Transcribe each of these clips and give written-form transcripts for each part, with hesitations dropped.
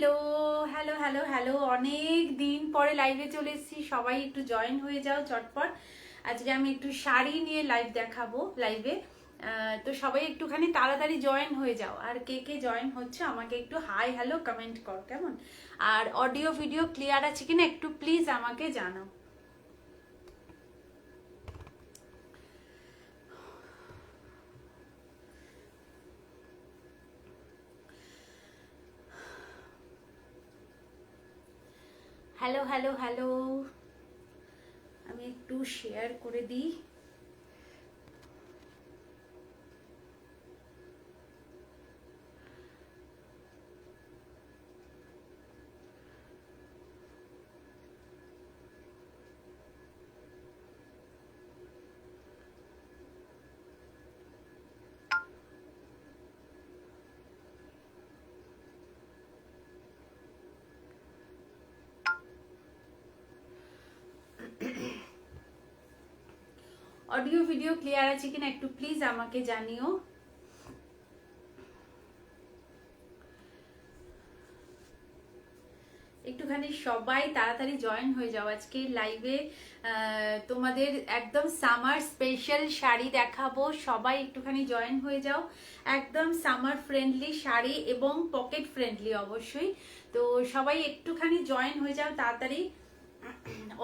Hello hello hello hello, অনেক দিন পরে লাইভে চলে এসেছি। সবাই একটু জয়েন হয়ে যাও চটপট। আজকে আমি একটু শাড়ি নিয়ে লাইভ দেখাবো লাইভে। তো সবাই একটুখানি তাড়াতাড়ি জয়েন হয়ে যাও। আর কে কে জয়েন হচ্ছে আমাকে একটু হাই হ্যালো কমেন্ট কর, কেমন? আর অডিও ভিডিও ক্লিয়ার আছে কিনা একটু প্লিজ আমাকে জানাও। হ্যালো হ্যালো হ্যালো, আমি একটু শেয়ার করে দিই। অডিও ভিডিও ক্লিয়ার আছে কিনা একটু প্লিজ আমাকে জানিও। একটুখানি সবাই তাড়াতাড়ি জয়েন হয়ে যাও আজকে লাইভে। তোমাদের একদম সামার স্পেশাল শাড়ি দেখাবো, সবাই একটুখানি জয়েন হয়ে যাও। একদম সামার ফ্রেন্ডলি শাড়ি এবং পকেট ফ্রেন্ডলি অবশ্যই। তো সবাই একটুখানি জয়েন হয়ে যাও তাড়াতাড়ি।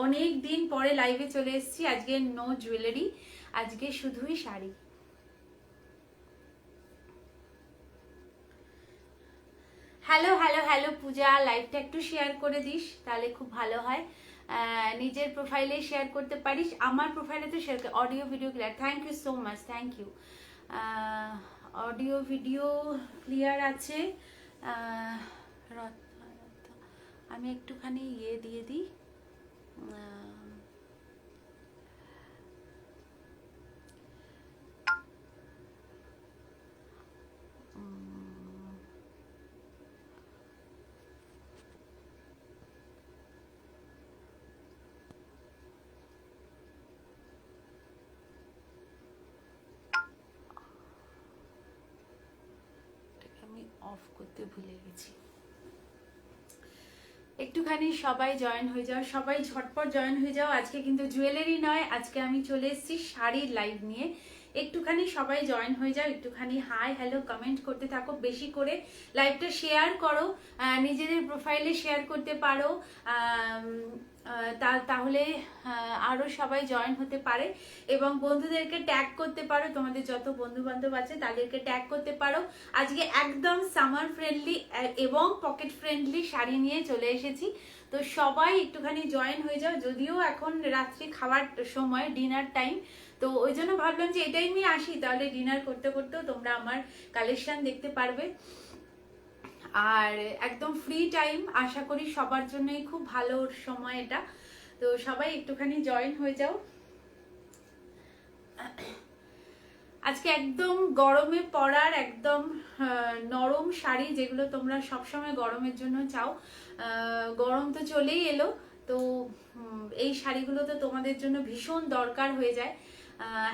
অনেক দিন পরে লাইভে চলে এসেছি। আজকে নো জুয়েলারি, আজকে শুধুই শাড়ি। হ্যালো হ্যালো হ্যালো পূজা, লাইভটা একটু শেয়ার করে দিস তাহলে খুব ভালো হয়। নিজের প্রোফাইলে শেয়ার করতে পারিস, আমার প্রোফাইলে তো share. Audio video clear, thank you so much, thank you. Audio video clear আছে। আমি একটুখানি ইয়ে দিয়ে দিই। আমি অফ করতে ভুলে গেছি। একটুখানি সবাই জয়েন হয়ে যাও, সবাই ঝটপট জয়েন হয়ে যাও। আজকে কিন্তু জুয়েলারি নয়, আজকে আমি চলে এসেছি শাড়ির লাইভ নিয়ে। একটুখানি সবাই জয়েন হয়ে যাও, একটুখানি হাই হ্যালো কমেন্ট করতে থাকো, বেশি করে লাইভটা শেয়ার করো। নিজেদের প্রোফাইলে শেয়ার করতে পারো, তাহলে আরো সবাই জয়েন হতে পারে। এবং বন্ধুদেরকে ট্যাগ করতে পারো, তোমাদের যত বন্ধু বান্ধব আছে তাদেরকে ট্যাগ করতে পারো। আজকে একদম সামার ফ্রেন্ডলি এবং পকেট ফ্রেন্ডলি শাড়ি নিয়ে চলে এসেছি। তো সবাই একটুখানি জয়েন হয়ে যাও। যদিও এখন রাত্রি খাওয়ার সময়, ডিনার টাইম, তো ওই জন্য ভাবলাম যে এই টাইমে আসি, তাহলে ডিনার করতে করতেও তোমরা আমার কালেকশন দেখতে পারবে। আর একদম ফ্রি টাইম, আশা করি সবার জন্যই খুব ভালো সময় এটা। তো সবাই একটুখানি জয়েন হয়ে যাও। আজকে একদম গরমে পরার একদম নরম শাড়ি, যেগুলো তোমরা সবসময় গরমের জন্য চাও। গরম তো চলেই এলো, তো এই শাড়িগুলো তো তোমাদের জন্য ভীষণ দরকার হয়ে যায়।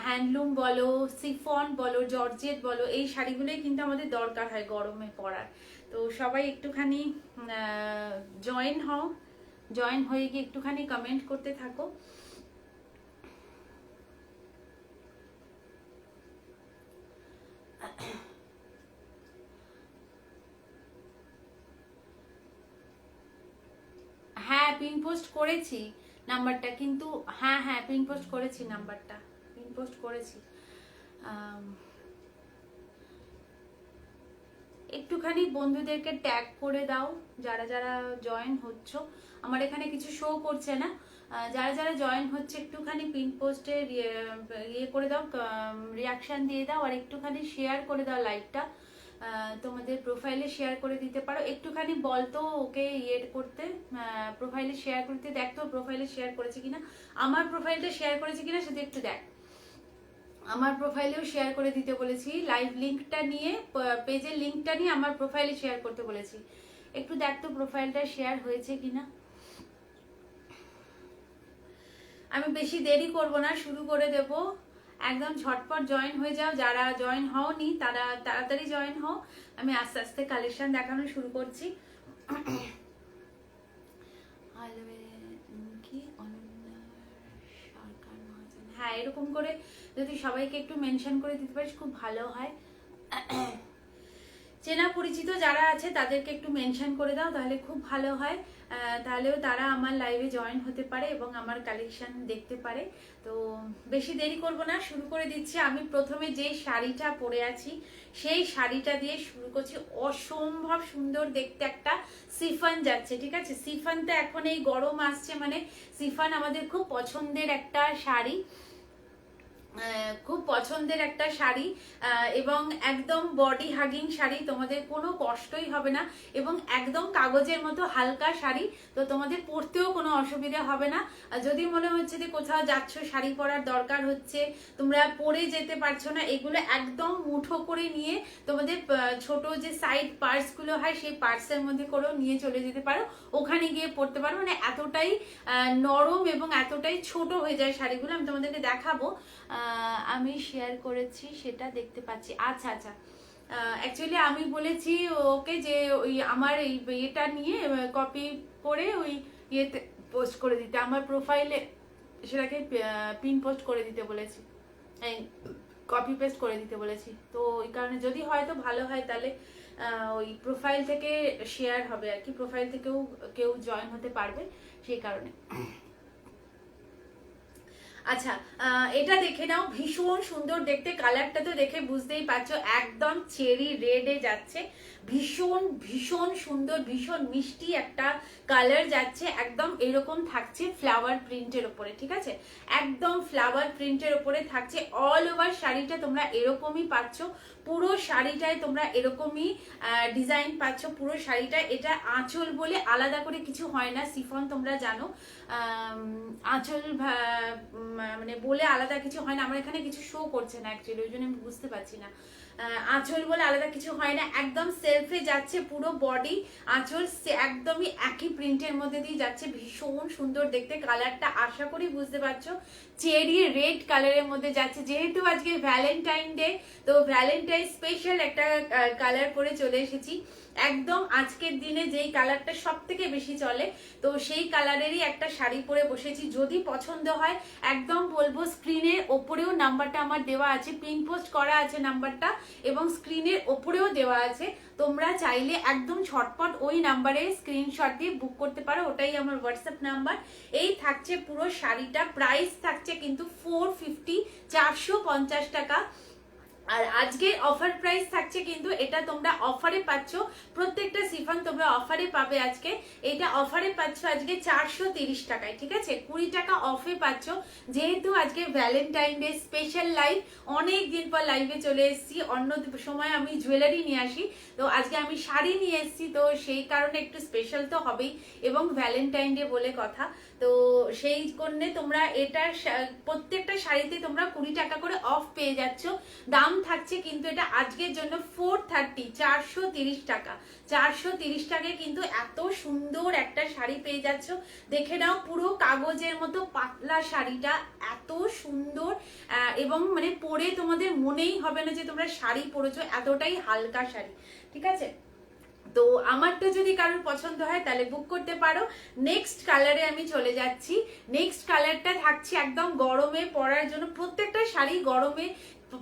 হ্যান্ডলুম বলো, সিফন বলো, জর্জেট বলো, এই শাড়িগুলোই কিন্তু আমাদের দরকার হয় গরমে পরার। তো সবাই একটুখানি জয়েন হও, জয়েন হয়ে গিয়ে একটুখানি কমেন্ট করতে থাকো। হ্যাঁ পিন পোস্ট করেছি নাম্বারটা, কিন্তু হ্যাঁ হ্যাঁ পিন পোস্ট করেছি, নাম্বারটা পিন পোস্ট করেছি। একটুখানি বন্ধুদেরকে ট্যাগ করে দাও যারা যারা জয়েন হচ্ছ। আমার এখানে কিছু শো করছে না। যারা যারা জয়েন হচ্ছে একটুখানি পিন পোস্টে ইয়ে করে দাও, রিয়াকশন দিয়ে দাও, আর একটুখানি শেয়ার করে দাও লাইভটা। তোমাদের প্রোফাইলে শেয়ার করে দিতে পারো। একটুখানি বলতো ওকে ইয়ে করতে, প্রোফাইলে শেয়ার করতে। দেখ তো প্রোফাইলে শেয়ার করেছে কিনা, আমার প্রোফাইলটা শেয়ার করেছে কিনা সেটা একটু দেখ। আমার প্রোফাইলেও শেয়ার করে দিতে বলেছি, লাইভ লিঙ্কটা নিয়ে, পেজের লিঙ্কটা নিয়ে আমার প্রোফাইলে শেয়ার করতে বলেছি। একটু দেখ তো প্রোফাইলটা শেয়ার হয়েছে কিনা। আমি বেশি দেরি করব না, শুরু করে দেব। একদম ঝটপট জয়েন হয়ে যাও, যারা জয়েন হওনি তারা তাড়াতাড়ি জয়েন হও। আমি আস্তে আস্তে কালেকশন দেখানো শুরু করছি। কি সরকার মহাজন, হ্যাঁ এরকম করে যদি সবাইকে একটু মেনশন করে দিতে পারিস খুব ভালো হয়। চেনা পরিচিত যারা আছে তাদেরকে একটু মেনশন করে দাও, তাহলে খুব ভালো হয়। তাহলেও তারা আমার লাইভে জয়েন হতে পারে এবং আমার কালেকশন দেখতে পারে। তো বেশি দেরি করব না, শুরু করে দিচ্ছি। আমি প্রথমে যে শাড়িটা পরে আছি সেই শাড়িটা দিয়ে শুরু করছি। অসম্ভব সুন্দর দেখতে একটা সিফন যাচ্ছে, ঠিক আছে। সিফন তো এখন এই গরম আসছে, মানে সিফন আমাদের খুব পছন্দের একটা শাড়ি, খুব পছন্দের একটা শাড়ি এবং একদম বডি হাগিং শাড়ি, তোমাদের কোনো কষ্টই হবে না এবং একদম কাগজের মতো হালকা শাড়ি, তো তোমাদের পরতেও কোনো অসুবিধা হবে না। যদি মনে হচ্ছে যে কোথাও যাচ্ছ শাড়ি পরার দরকার হচ্ছে, তোমরা পরে যেতে পারছো না, এগুলো একদম মুঠো করে নিয়ে তোমাদের ছোট যে সাইড পার্সগুলো হয় সেই পার্সের মধ্যে করেও নিয়ে চলে যেতে পারো, ওখানে গিয়ে পরতে পারো। মানে এতটাই নরম এবং এতটাই ছোট হয়ে যায় শাড়িগুলো। আমি তোমাদেরকে দেখাবো, আমি শেয়ার করেছি সেটা দেখতে পাচ্ছি। আচ্ছা আচ্ছা, অ্যাকচুয়ালি আমি বলেছি ওকে যে ওই আমার এই এটা নিয়ে কপি করে ওই ইয়েতে পোস্ট করে দিতে, আমার প্রোফাইলে সেটাকে পিন পোস্ট করে দিতে বলেছি, এই কপি পেস্ট করে দিতে বলেছি। তো ওই কারণে যদি হয়তো ভালো হয় তাহলে ওই প্রোফাইল থেকে শেয়ার হবে আর কি, প্রোফাইল থেকেও কেউ জয়েন হতে পারবে সেই কারণে। আচ্ছা, এটা দেখে নাও, ভীষণ সুন্দর দেখতে। কালারটা তো দেখে বুঝতেই পারছো একদম চেরি রেডে যাচ্ছে, ভীষণ ভীষণ সুন্দর, ভীষণ মিষ্টি একটা কালার যাচ্ছে। একদম এরকম থাকছে ফ্লাওয়ার প্রিন্টের ওপরে, ঠিক আছে, একদম ফ্লাওয়ার প্রিন্টের ওপরে থাকছে। অল ওভার শাড়িটা তোমরা এরকমই পাচ্ছ, পুরো শাড়িটায় তোমরা এরকমই ডিজাইন পাচ্ছ পুরো শাড়িটা। এটা আঁচল বলে আলাদা করে কিছু হয় না, সিফন তোমরা জানো, আঁচল মানে বলে আলাদা কিছু হয় না। আমার এখানে কিছু শো করছে না অ্যাকচুয়ালি, ওই জন্য আমি বুঝতে পারছি না। আঁচল বলে আলাদা কিছু হয় না, একদম সেলফে যাচ্ছে পুরো বডি, আঁচল একদমই একই প্রিন্টের মধ্যে দিয়ে যাচ্ছে। ভীষণ সুন্দর দেখতে, কালারটা আশা করি বুঝতে পারছো চেরি রেড কালারের মধ্যে যাচ্ছে। যেহেতু আজকে ভ্যালেন্টাইন ডে, তো ভ্যালেন্টাইন স্পেশাল একটা কালার পরে চলে এসেছি। একদম আজকের দিনে যেই কালারটা সব থেকে বেশি চলে, তো সেই কালারেরই একটা শাড়ি পরে বসেছি। যদি পছন্দ হয় একদম বলবো, স্ক্রিনের ওপরেও নাম্বারটা আমার দেওয়া আছে, পিন পোস্ট করা আছে নাম্বারটা, এবং স্ক্রিনের ওপরেও দেওয়া আছে। তোমরা চাইলে একদম ছটপট ওই নাম্বারে স্ক্রিনশট দিয়ে বুক করতে পারো, ওটাই আমার হোয়াটসঅ্যাপ নাম্বার। এই থাকছে পুরো শাড়িটা, প্রাইস থাকছে কিন্তু 450, 450 টাকা। আর আজকে অফার প্রাইস থাকছে কিন্তু, এটা তোমরা অফারে পাচ্ছ, প্রত্যেকটা সিফন তোমরা অফারে পাবে আজকে। এটা অফারে পাচ্ছ আজকে 430 টাকায়, ঠিক আছে, 20 টাকা অফে পাচ্ছ। যেহেতু আজকে ভ্যালেন্টাইন ডে স্পেশাল লাইভ, অনেক দিন পর লাইভে চলে এসেছি। অন্য সময় আমি জুয়েলারি নিয়ে আসি, তো আজকে আমি শাড়ি নিয়ে এসেছি, তো সেই কারণে একটু স্পেশাল তো হবেই, এবং ভ্যালেন্টাইন ডে বলে কথা। তো সেই জন্যে তোমরা এটা প্রত্যেকটা শাড়িতে তোমরা 20 টাকা করে অফ পেয়ে যাচ্ছ। দাম থাকছে কিন্তু এটা আজকের জন্য 430, 430 টাকা, 430 টাকায় কিন্তু এত সুন্দর একটা শাড়ি পেয়ে যাচ্ছ। দেখে নাও, পুরো কাগজের মতো পাতলা শাড়িটা, এত সুন্দর, এবং মানে পরে তোমাদের মনেই হবে না যে তোমরা শাড়ি পরেছো, এতটাই হালকা শাড়ি, ঠিক আছে। তো আমারটা যদি কারোর পছন্দ হয় তাহলে বুক করতে পারো। নেক্সট কালারে আমি চলে যাচ্ছি। নেক্সট কালারটা থাকছে একদম গরমে পরার জন্য, প্রত্যেকটা শাড়ি গরমে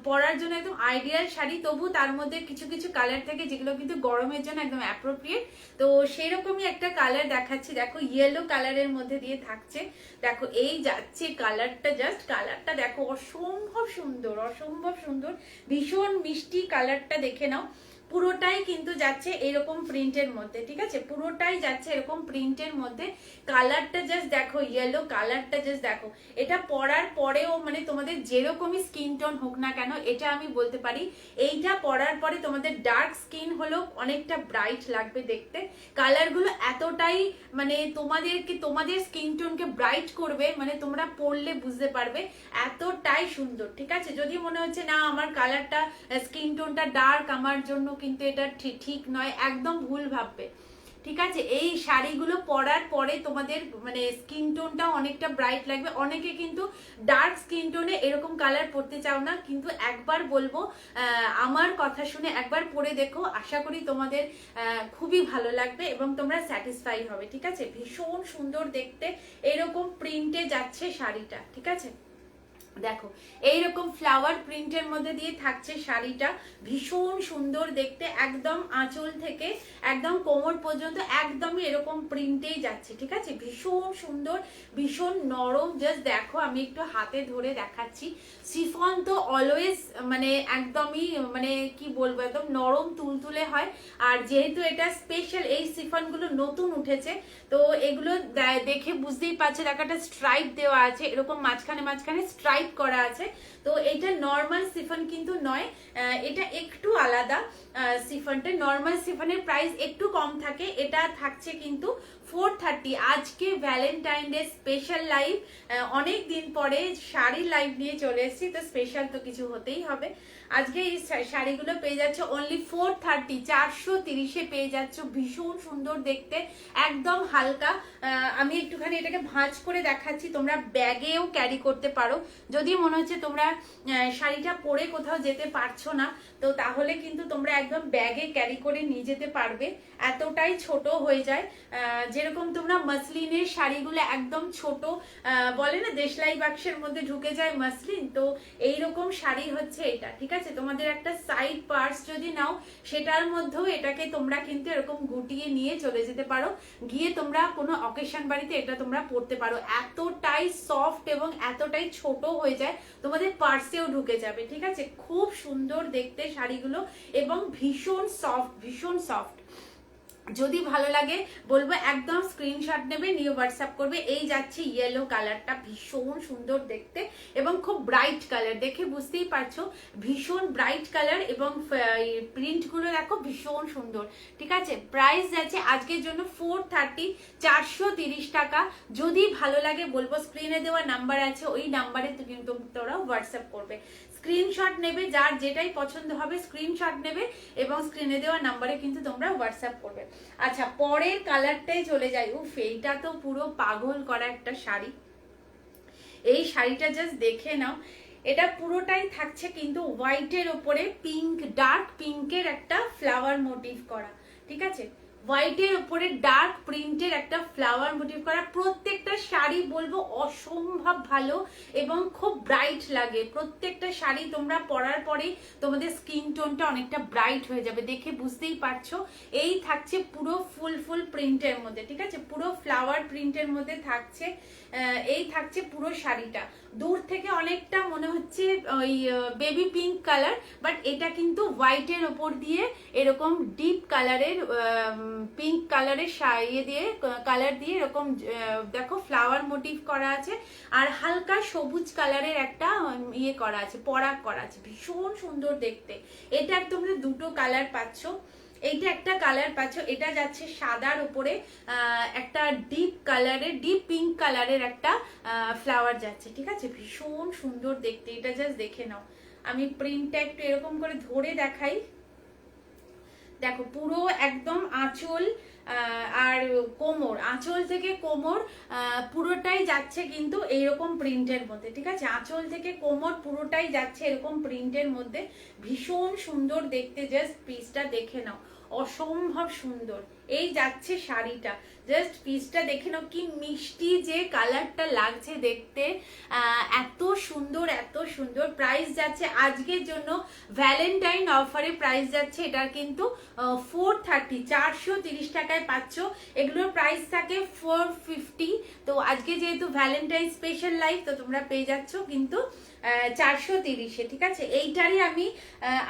পরার জন্য একদম আইডিয়াল শাড়ি, তবু তার মধ্যে কিছু কিছু কালার থাকে যেগুলো কিন্তু গরমের জন্য একদম অ্যাপ্রোপ্রিয়েট। তো সেরকমই একটা কালার দেখাচ্ছি, দেখো ইয়েলো কালারের মধ্যে দিয়ে থাকছে। দেখো এই যাচ্ছে কালারটা, জাস্ট কালারটা দেখো, অসম্ভব সুন্দর, অসম্ভব সুন্দর, ভীষণ মিষ্টি কালারটা। দেখে নাও, পুরোটাই কিন্তু যাচ্ছে এরকম প্রিন্টের মধ্যে, ঠিক আছে, পুরোটাই যাচ্ছে এরকম প্রিন্টের মধ্যে। কালারটা জাস্ট দেখো, ইয়েলো কালারটা জাস্ট দেখো। এটা পরার পরেও মানে তোমাদের যেরকমই স্কিন টোন হোক না কেন, এটা আমি বলতে পারি এইটা পরার পরে তোমাদের ডার্ক স্কিন হলেও অনেকটা ব্রাইট লাগবে দেখতে। কালারগুলো এতটাই মানে তোমাদের স্কিন টোনকে ব্রাইট করবে, মানে তোমরা পরলে বুঝতে পারবে এতটাই সুন্দর, ঠিক আছে। যদি মনে হচ্ছে না আমার কালারটা স্কিন টোনটা ডার্ক, আমার জন্য কিন্তু এটা ঠিক নয়, একদম ভুল ভাববে। ঠিক আছে। এই শাড়িগুলো পরার পরে তোমাদের মানে স্কিন টোনটাও অনেকটা ব্রাইট লাগবে। অনেকে কিন্তু ডার্ক স্কিন টোনে এরকম কালার পরতে চাও না, কিন্তু একবার বলবো আমার কথা শুনে একবার পরে দেখো, আশা করি তোমাদের খুবই ভালো লাগবে এবং তোমরা স্যাটিসফাই হবে। ঠিক আছে, ভীষণ সুন্দর দেখতে এরকম প্রিন্টে যাচ্ছে শাড়িটা। ঠিক আছে, দেখো এইরকম ফ্লাওয়ার প্রিন্টের মধ্যে দিয়ে থাকছে শাড়িটা, ভীষণ সুন্দর দেখতে, একদম আঁচল থেকে একদম কোমর পর্যন্ত একদমই এরকম প্রিন্টেই যাচ্ছে। ঠিক আছে, ভীষণ সুন্দর, ভীষণ নরম। জাস্ট দেখো, আমি একটু হাতে ধরে দেখাচ্ছি। শিফন তো অলওয়েজ মানে একদমই মানে কি বলবো, একদম নরম তুলতুলে হয়। আর যেহেতু এটা স্পেশাল, এই শিফনগুলো নতুন উঠেছে, তো এগুলো দেখে বুঝতেই পারছে, একটা স্ট্রাইপ দেওয়া আছে, এরকম মাঝখানে মাঝখানে স্ট্রাইপ করা আছে। তো এটা নর্মাল শিফন কিন্তু নয়, এটা একটু আলাদা। শিফনটা নর্মাল শিফনের প্রাইস একটু কম থাকে, এটা থাকছে কিন্তু 430। আজকে ভ্যালেন্টাইন ডে স্পেশাল লাইভ, অনেক দিন পরে শাড়ির লাইভ নিয়ে চলে এসেছি, তো স্পেশাল তো কিছু হতেই হবে। আজকে এই শাড়িগুলো পেয়ে যাচ্ছ অনলি 430, 430-এ পেয়ে যাচ্ছ। ভীষণ সুন্দর দেখতে, একদম হালকা। আমি একটুখানি এটাকে ভাঁজ করে দেখাচ্ছি, তোমরা ব্যাগেও ক্যারি করতে পারো। যদি মনে হচ্ছে তোমরা শাড়িটা পরে কোথাও যেতে পারছো না, তো তাহলে কিন্তু তোমরা একদম ব্যাগে ক্যারি করে নিয়ে যেতে পারবে, এতটাই ছোট হয়ে যায়। যেরকম তোমরা মসলিনের শাড়িগুলো একদম ছোট, বলে না দেশলাই বাক্সের মধ্যে ঢুকে যায় মসলিন, তো এইরকম শাড়ি হচ্ছে এটা। ঠিক আছে, তোমাদের একটা সাইড পার্স যদি নাও, সেটার মধ্যেও এটাকে তোমরা কিন্তু এরকম গুটিয়ে নিয়ে চলে যেতে পারো, গিয়ে তোমরা কোনো অকেশন বাড়িতে এটা তোমরা পরতে পারো। এতটাই সফট এবং এতটাই ছোট হয়ে যায়, তোমাদের পার্সেও ঢুকে যাবে। ঠিক আছে, খুব সুন্দর দেখতে শাড়িগুলো এবং ভীষণ সফট, ভীষণ সফট। যদি ভালো লাগে বলবো একদম স্ক্রিনশট নেবে, নিয়ে হোয়াটসঅ্যাপ করবে। এই যাচ্ছে ইয়েলো কালারটা, ভীষণ সুন্দর দেখতে এবং খুব ব্রাইট কালার, দেখে বুঝতেই পারছো ভীষণ ব্রাইট কালার, এবং প্রিন্টগুলো দেখো ভীষণ সুন্দর। ঠিক আছে, প্রাইস যাচ্ছে আজকের জন্য 430, 430 টাকা। যদি ভালো লাগে বলবো স্ক্রিনে দেওয়া নাম্বার আছে, ওই নাম্বারে কিন্তু তোমরা হোয়াটসঅ্যাপ করবে, স্ক্রিনশট নেবে, যার যেটাই পছন্দ হবে স্ক্রিনশট নেবে এবং স্ক্রিনে দেওয়া নাম্বারে কিন্তু তোমরা হোয়াটসঅ্যাপ করবে। আচ্ছা, পরের কালারটাই চলে যাই। উফ, এইটা তো পুরো পাগল করা একটা শাড়ি। এই শাড়িটা জাস্ট দেখে নাও, এটা পুরোটাই থাকছে কিন্তু হোয়াইটের ওপরে পিঙ্ক, ডার্ক পিঙ্কের একটা ফ্লাওয়ার মোটিভ করা। ঠিক আছে, হোয়াইটের উপরে ডার্ক প্রিন্টের একটা ফ্লাওয়ার মোটিভ করা। প্রত্যেকটা শাড়ি বলবো অসম্ভব ভালো এবং খুব ব্রাইট লাগে। প্রত্যেকটা শাড়ি তোমরা পরার পরে তোমাদের স্কিন টোনটা অনেকটা ব্রাইট হয়ে যাবে, দেখে বুঝতেই পারছো। এই থাকছে পুরো ফুল প্রিন্টের মধ্যে। ঠিক আছে, পুরো ফ্লাওয়ার প্রিন্টের মধ্যে থাকছে, এই থাকছে পুরো শাড়িটা। দূর থেকে অনেকটা মনে হচ্ছে ওই বেবি পিঙ্ক কালার, বাট এটা কিন্তু হোয়াইটের ওপর দিয়ে এরকম ডিপ কালারের পিঙ্ক কালারের ইয়ে দিয়ে কালার দিয়ে এরকম দেখো ফ্লাওয়ার মোটিভ করা আছে, আর হালকা সবুজ কালারের একটা ইয়ে করা আছে, পরাগ করা আছে, ভীষণ সুন্দর দেখতে। এটার তোমরা দুটো কালার পাচ্ছ, এইটা একটা কালার পাচ্ছ, এটা যাচ্ছে সাদার উপরে একটা ডিপ কালারের, ডিপ পিঙ্ক কালারের একটা ফ্লাওয়ার যাচ্ছে। ঠিক আছে, ভীষণ সুন্দর দেখতে, এটা জাস্ট দেখে নাও। আমি প্রিন্টটা একটু এরকম করে ধরে দেখাই, দেখো পুরো একদম আঁচল আর কোমর, আঁচল থেকে কোমর পুরোটাই যাচ্ছে কিন্তু এইরকম প্রিন্টের মধ্যে। ঠিক আছে, আঁচল থেকে কোমর পুরোটাই যাচ্ছে এরকম প্রিন্টের মধ্যে, ভীষণ সুন্দর দেখতে। জাস্ট পিসটা দেখে নাও, অসম্ভব সুন্দর। এই যাচ্ছে শাড়িটা, জাস্ট পিসটা দেখে নাও, কি মিষ্টি যে কালারটা লাগছে দেখতে, এত সুন্দর এত সুন্দর। প্রাইস যাচ্ছে আজকের জন্য ভ্যালেন্টাইন অফারে, প্রাইস যাচ্ছে এটার কিন্তু 430, 430 টাকায় পাচ্ছ। এগুলোর প্রাইস থাকে 450, তো আজকে যেহেতু ভ্যালেন্টাইন স্পেশাল লাইভ, তো তোমরা পেয়ে যাচ্ছ কিন্তু 430-এ। ঠিক আছে, এইটারই আমি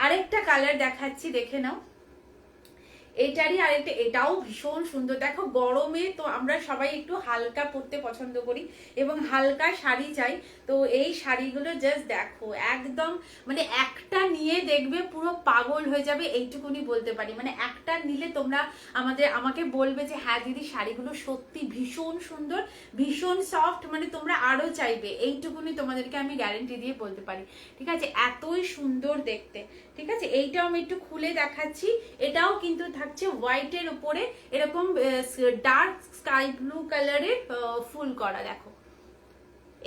আরেকটা কালার দেখাচ্ছি, দেখে নাও। এইটারই আরেকটা, এটাও ভীষণ সুন্দর। দেখো গরমে তো আমরা সবাই একটু হালকা পরতে পছন্দ করি এবং হালকা শাড়ি চাই, তো এই শাড়িগুলো জাস্ট দেখো একদম মানে একটা নিয়ে দেখবে পুরো পাগল হয়ে যাবে, এইটুকুনি বলতে পারি। মানে একটা নিলে তোমরা আমাকে বলবে যে হ্যাঁ দিদি শাড়িগুলো সত্যি ভীষণ সুন্দর, ভীষণ সফট, মানে তোমরা আরো চাইবে, এইটুকুনি তোমাদেরকে আমি গ্যারেন্টি দিয়ে বলতে পারি। ঠিক আছে, এতই সুন্দর দেখতে। ঠিক আছে, এইটাও আমি একটু খুলে দেখাচ্ছি, এটাও কিন্তু থাকছে হোয়াইটের উপরে এরকম ডার্ক স্কাই ব্লু কালারের ফুল করা। দেখো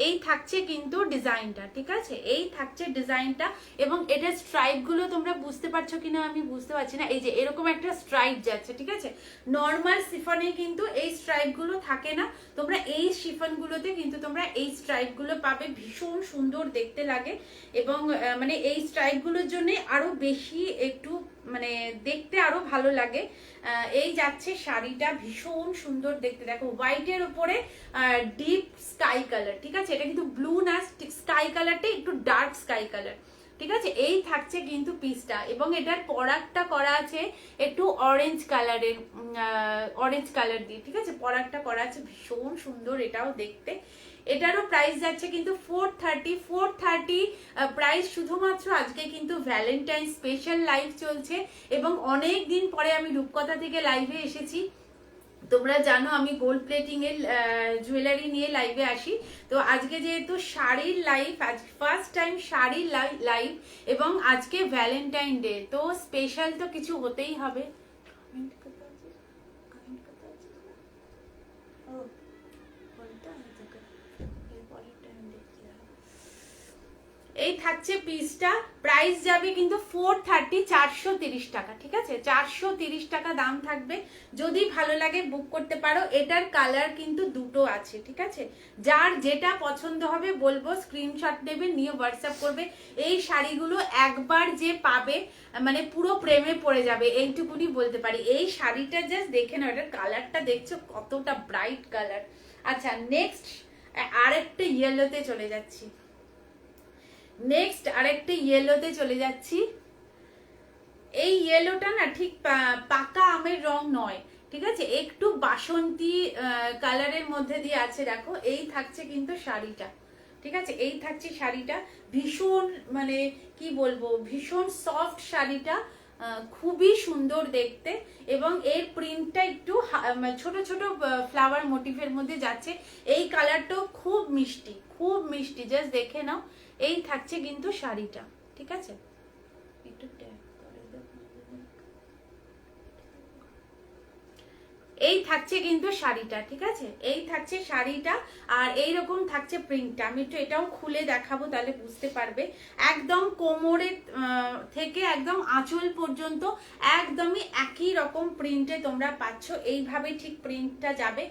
এই থাকছে কিন্তু ডিজাইনটা, ঠিক আছে, এই থাকছে ডিজাইনটা। এবং এটার স্ট্রাইপ গুলো তোমরা বুঝতে পারছো কিনা আমি বুঝতে পারছি না। এই যে এরকম একটা স্ট্রাইপ যাচ্ছে, ঠিক আছে। নর্মাল শিফনে কিন্তু এই স্ট্রাইপ গুলো থাকে না, তোমরা এই শিফন গুলোতে কিন্তু তোমরা এই স্ট্রাইপ গুলো পাবে, ভীষণ সুন্দর দেখতে লাগে। এবং মানে এই স্ট্রাইপ গুলোর জন্য আরো বেশি একটু মানে দেখতে আরো ভালো লাগে। এই যাচ্ছে শাড়িটা, ভীষণ সুন্দর দেখতে। দেখো হোয়াইটের উপরে ডিপ স্কাই কালার, ঠিক আছে, এটা কিন্তু ব্লু না, স্কাই কালারটা একটু ডার্ক স্কাই কালার, ঠিক আছে। এই থাকছে কিন্তু পিসটা, এবং এটার পরাগটা করা আছে একটু অরেঞ্জ কালারের, অরেঞ্জ কালার দিয়ে, ঠিক আছে, পরাগটা করা আছে, ভীষণ সুন্দর এটাও দেখতে। এটারও প্রাইস যাচ্ছে কিন্তু 430 প্রাইস শুধুমাত্র আজকে কিন্তু ভ্যালেন্টাইন স্পেশাল লাইভ চলছে। এবং অনেক দিন পরে আমি রূপকথা থেকে লাইভে এসেছি। তোমরা জানো আমি গোল্ড প্লেটিং এর জুয়েলারি নিয়ে লাইভে আসি, তো আজকে যেহেতু শাড়ির লাইভ, আজ ফার্স্ট টাইম শাড়ির লাইভ, এবং আজকে ভ্যালেন্টাইন ডে, তো স্পেশাল তো কিছু হতেই হবে। এই থাকছে পিসটা, প্রাইস যাবে কিন্তু 430, 430 টাকা, ঠিক আছে, 430 টাকা দাম থাকবে। যদি ভালো লাগে বুক করতে পারো। এটার কালার কিন্তু দুটো আছে, ঠিক আছে, যার যেটা পছন্দ হবে বলবো স্ক্রিনশট নেবে, নিয়ে হোয়াটসঅ্যাপ করবে। এই শাড়িগুলো একবার যে পাবে মানে পুরো প্রেমে পড়ে যাবে, এইটুকুনি বলতে পারি। এই শাড়িটা জাস্ট দেখে নাও, এটার কালারটা দেখছো কতটা ব্রাইট কালার। আচ্ছা নেক্সট আরেকটা ইয়েলোতে চলে যাচ্ছি, নেক্সট আরেকটা ইয়েলোতে চলে যাচ্ছি। এই ইয়েলোটা না ঠিক পাকা আমের রং নয়, ঠিক আছে, একটু বাসন্তী কালারের মধ্যে দিয়ে আছে। দেখো এই থাকছে কিন্তু শাড়িটা, ঠিক আছে, এই থাকছে শাড়িটা, ভীষণ মানে কি বলবো, ভীষণ সফট শাড়িটা, খুবই সুন্দর দেখতে। এবং এর প্রিন্টটা একটু ছোট ছোট ফ্লাওয়ার মোটিভের মধ্যে যাচ্ছে। এই কালারটাও খুব মিষ্টি, খুব মিষ্টি, জাস্ট দেখে নাও। এই থাকছে কিন্তু শাড়িটা, ঠিক আছে, একটু এই থাকছে কিন্তু শাড়িটা, ঠিক আছে, এই থাকছে শাড়িটা। আর এইরকম থাকছে প্রিন্টটা, আমি একটু এটাও খুলে দেখাবো তাহলে বুঝতে পারবে। একদম কোমরের থেকে একদম আঁচল পর্যন্ত একদমই একই রকম প্রিন্টে তোমরা পাচ্ছ। এইভাবে ঠিক প্রিন্টটা যাবে,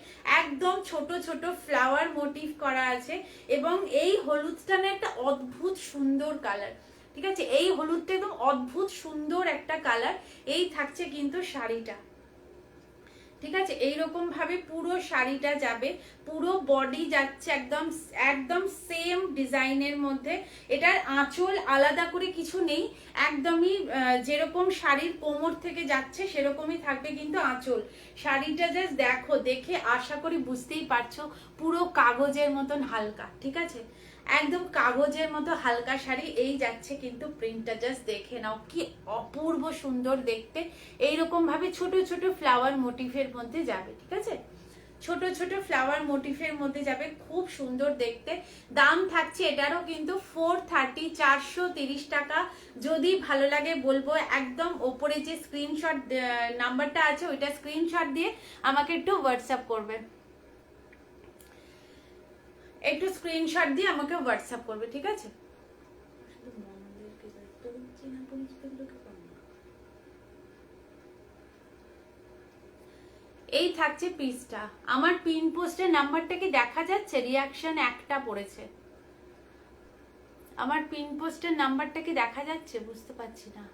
একদম ছোট ছোট ফ্লাওয়ার মোটিভ করা আছে। এবং এই হলুদটা না একটা অদ্ভুত সুন্দর কালার, ঠিক আছে, এই হলুদটা একদম অদ্ভুত সুন্দর একটা কালার। এই থাকছে কিন্তু শাড়িটা, ঠিক আছে, এইরকম ভাবে পুরো শাড়িটা যাবে, পুরো বডি যাচ্ছে একদম একদম সেম ডিজাইনের মধ্যে। এটার আঁচল আলাদা করে কিছু নেই, একদমই যেরকম শাড়ির কোমর থেকে যাচ্ছে সেরকমই থাকবে কিন্তু আঁচল। শাড়িটা জাস্ট দেখো, দেখে আশা করি বুঝতেই পারছো পুরো কাগজের মতন হালকা, ঠিক আছে, একদম কাগজের মতো হালকা শাড়ি। এই যাচ্ছে কিন্তু প্রিন্টটা, জাস্ট দেখে নাও কি অপূর্ব সুন্দর দেখতে। এইরকম ভাবে ছোট ছোট ফ্লাওয়ার মোটিভের মধ্যে যাবে, ঠিক আছে, ছোট ছোট ফ্লাওয়ার মোটিভের মধ্যে যাবে, খুব সুন্দর দেখতে। দাম থাকছে এটারও কিন্তু 430, 430 টাকা। যদি ভালো লাগে বলবো একদম ওপরে যে স্ক্রিনশট নাম্বারটা আছে ওইটা স্ক্রিনশট দিয়ে আমাকে একটু হোয়াটসঅ্যাপ করবে, একটু স্ক্রিনশট দিয়ে আমাকে হোয়াটসঅ্যাপ করবে, ঠিক আছে। এই থাকছে পিসটা। আমার পিন পোস্টের নাম্বারটা কি দেখা যাচ্ছে? রিয়াকশন একটা পড়েছে। আমার পিন পোস্টের নাম্বারটা কি দেখা যাচ্ছে? বুঝতে পারছি না।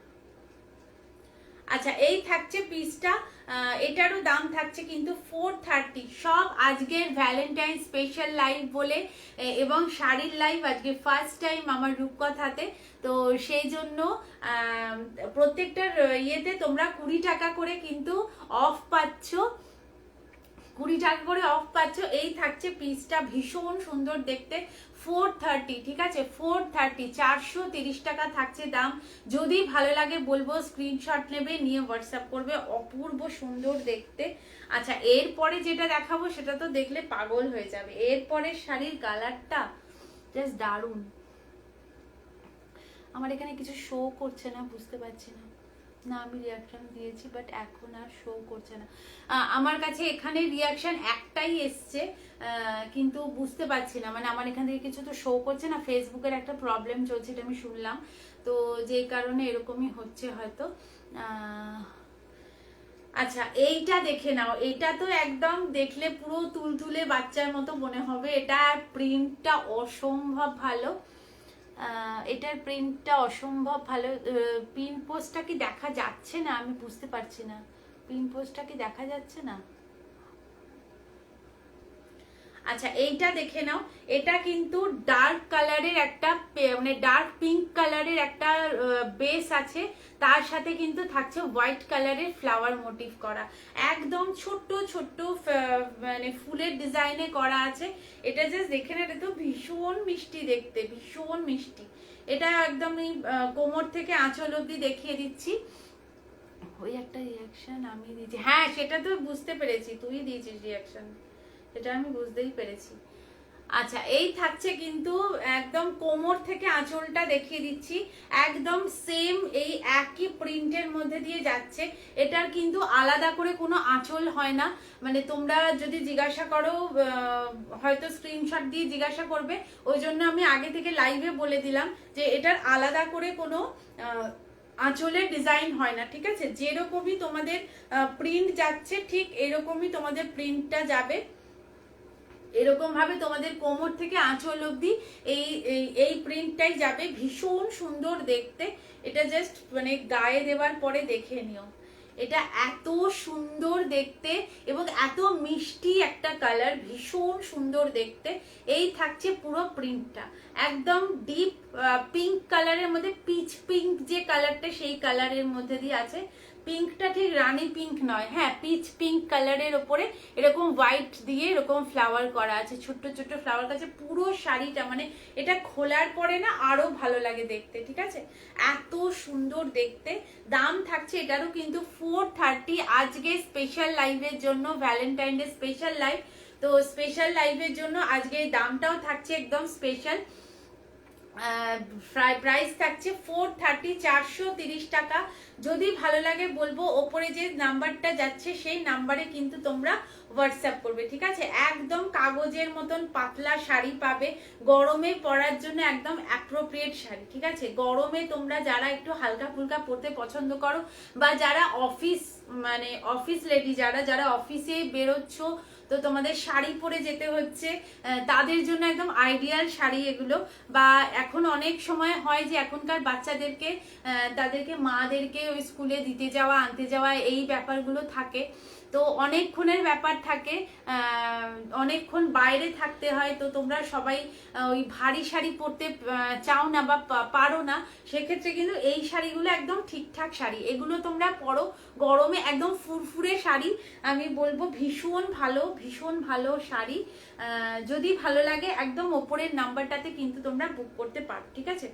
আচ্ছা এই থাকছে পিসটা, এটারও দাম থাকছে কিন্তু 430। সব আজকের ভ্যালেন্টাইন স্পেশাল লাইভ বলে, এবং শাড়ির লাইভ আজকে ফার্স্ট টাইম আমার রূপকথাতে, তো সেই জন্য প্রত্যেকটার ইয়েতে তোমরা 20 টাকা করে কিন্তু অফ পাচ্ছ, 20 টাকা করে অফ পাচ্ছ। এই থাকছে পিসটা, ভীষণ সুন্দর দেখতে, 430, ঠিক আছে, 430, 430 টাকা থাকছে দাম। যদি ভালো লাগে বলবো স্ক্রিনশট নেবে, নিয়ে হোয়াটসঅ্যাপ করবে, অপূর্ব সুন্দর দেখতে। আচ্ছা এরপরে যেটা দেখাবো সেটা তো দেখলে পাগল হয়ে যাবে। এরপরে শাড়ির কালারটা জাস্ট দারুণ। আমার এখানে কিছু শো করছে না, বুঝতে পারছি না, না আমি রিয়াকশন দিয়েছি, বাট এখন আর শো করছে না আমার কাছে। এখানে রিয়াকশন একটাই এসছে, কিন্তু বুঝতে পারছি না, মানে আমার এখান থেকে কিছু তো শো করছে না। ফেসবুকের একটা প্রবলেম চলছে, এটা আমি শুনলাম, তো যেই কারণে এরকমই হচ্ছে হয়তো। আচ্ছা এইটা দেখে নাও, এটা তো একদম দেখলে পুরো তুলতুলে বাচ্চার মতো মনে হবে। এটা প্রিন্টটা অসম্ভব ভালো, এটার প্রিন্টটা অসম্ভব ভালো। পিন পোস্টটা কি দেখা যাচ্ছে না? আমি বুঝতে পারছি না, পিন পোস্টটা কি দেখা যাচ্ছে না? আচ্ছা এইটা দেখে নাও, এটা কিন্তু ডার্ক কালারের একটা মানে ডার্ক পিঙ্ক কালারের একটা বেস আছে, তার সাথে কিন্তু থাকছে হোয়াইট কালারের ফ্লাওয়ার মোটিভ করা, একদম ছোট্ট ছোট্ট মানে ফুলের ডিজাইনে করা আছে। এটা জাস্ট দেখে না, এটা তো ভীষণ মিষ্টি দেখতে, ভীষণ মিষ্টি। এটা একদম কোমর থেকে আঁচল অব্দি দেখিয়ে দিচ্ছি। ওই একটা রিয়াকশন আমি দিয়েছি, হ্যাঁ সেটা তো বুঝতে পেরেছি, তুই দিয়েছিস রিয়াকশন, এটা আমি বুঝতেই পেরেছি। আচ্ছা এই থাকছে কিন্তু একদম কোমর থেকে আঁচলটা দেখিয়ে দিচ্ছি, একদম সেম এই একই প্রিন্টের মধ্যে দিয়ে যাচ্ছে। এটার কিন্তু আলাদা করে কোনো আঁচল হয় না, মানে তোমরা যদি জিজ্ঞাসা করো হয়তো স্ক্রিনশট দিয়ে জিজ্ঞাসা করবে, ওই জন্য আমি আগে থেকে লাইভে বলে দিলাম যে এটার আলাদা করে কোনো আঁচলের ডিজাইন হয় না, ঠিক আছে? যেরকমই তোমাদের প্রিন্ট যাচ্ছে ঠিক এরকমই তোমাদের প্রিন্টটা যাবে, এরকম ভাবে তোমাদের কোমর থেকে আঁচল অব্দি এই এই প্রিন্টটাই যাবে। ভীষণ সুন্দর দেখতে, এটা জাস্ট মানে গায়ে দেওয়ার পরে দেখে নিও, এটা এত সুন্দর দেখতে এবং এত মিষ্টি একটা কালার, ভীষণ সুন্দর দেখতে। এই থাকছে পুরো প্রিন্টটা, একদম ডিপ পিঙ্ক কালারের মধ্যে, পিচ পিঙ্ক যে কালারটা সেই কালারের মধ্যে দিয়ে আছে। পিঙ্কটা ঠিক রানী পিঙ্ক নয়, হ্যাঁ পিচ পিঙ্ক কালারের ওপরে এরকম হোয়াইট দিয়ে এরকম ফ্লাওয়ার করা আছে, ছোট্ট ছোট্ট ফ্লাওয়ার আছে পুরো শাড়িটা, মানে এটা খোলার পরে না আরো ভালো লাগে দেখতে, ঠিক আছে? এত সুন্দর দেখতে। দাম থাকছে এটারও কিন্তু 430, আজকে স্পেশাল লাইভের জন্য, ভ্যালেন্টাইন ডে স্পেশাল লাইভ, তো স্পেশাল লাইভের জন্য আজকে দামটাও থাকছে একদম স্পেশাল। প্রাইস থাকছে 430, 430 টাকা। যদি ভালো লাগে বলবো ওপরে যে নাম্বারটা যাচ্ছে সেই নাম্বারে কিন্তু তোমরা হোয়াটসঅ্যাপ করবে, ঠিক আছে? একদম কাগজের মতন পাতলা শাড়ি পাবে, গরমে পরার জন্য একদম অ্যাপ্রোপ্রিয়েট শাড়ি, ঠিক আছে? গরমে তোমরা যারা একটু হালকা ফুলকা পরতে পছন্দ করো, বা যারা অফিস মানে অফিস লেডি, যারা অফিসে বেরোচ্ছ, তো তোমাদের শাড়ি পরে যেতে হচ্ছে, তাদের জন্য একদম আইডিয়াল শাড়ি এগুলো। বা এখন অনেক সময় হয় যে এখনকার বাচ্চাদেরকে তাদেরকে মাদেরকে ওই স্কুলে দিতে যাওয়া আনতে যাওয়া এই ব্যাপারগুলো থাকে, তো অনেকক্ষণের ব্যাপার থাকে, অনেকক্ষণ বাইরে থাকতে হয়, তো তোমরা সবাই ওই ভারী শাড়ি পরতে চাও না বা পারো না, সেক্ষেত্রে কিন্তু এই শাড়িগুলো একদম ঠিকঠাক শাড়ি, এগুলো তোমরা পরো গরমে, একদম ফুরফুরে শাড়ি, আমি বলবো ভীষণ ভালো, ভীষণ ভালো শাড়ি। যদি ভালো লাগে একদম ওপরের নাম্বারটাতে কিন্তু তোমরা বুক করতে পারো, ঠিক আছে?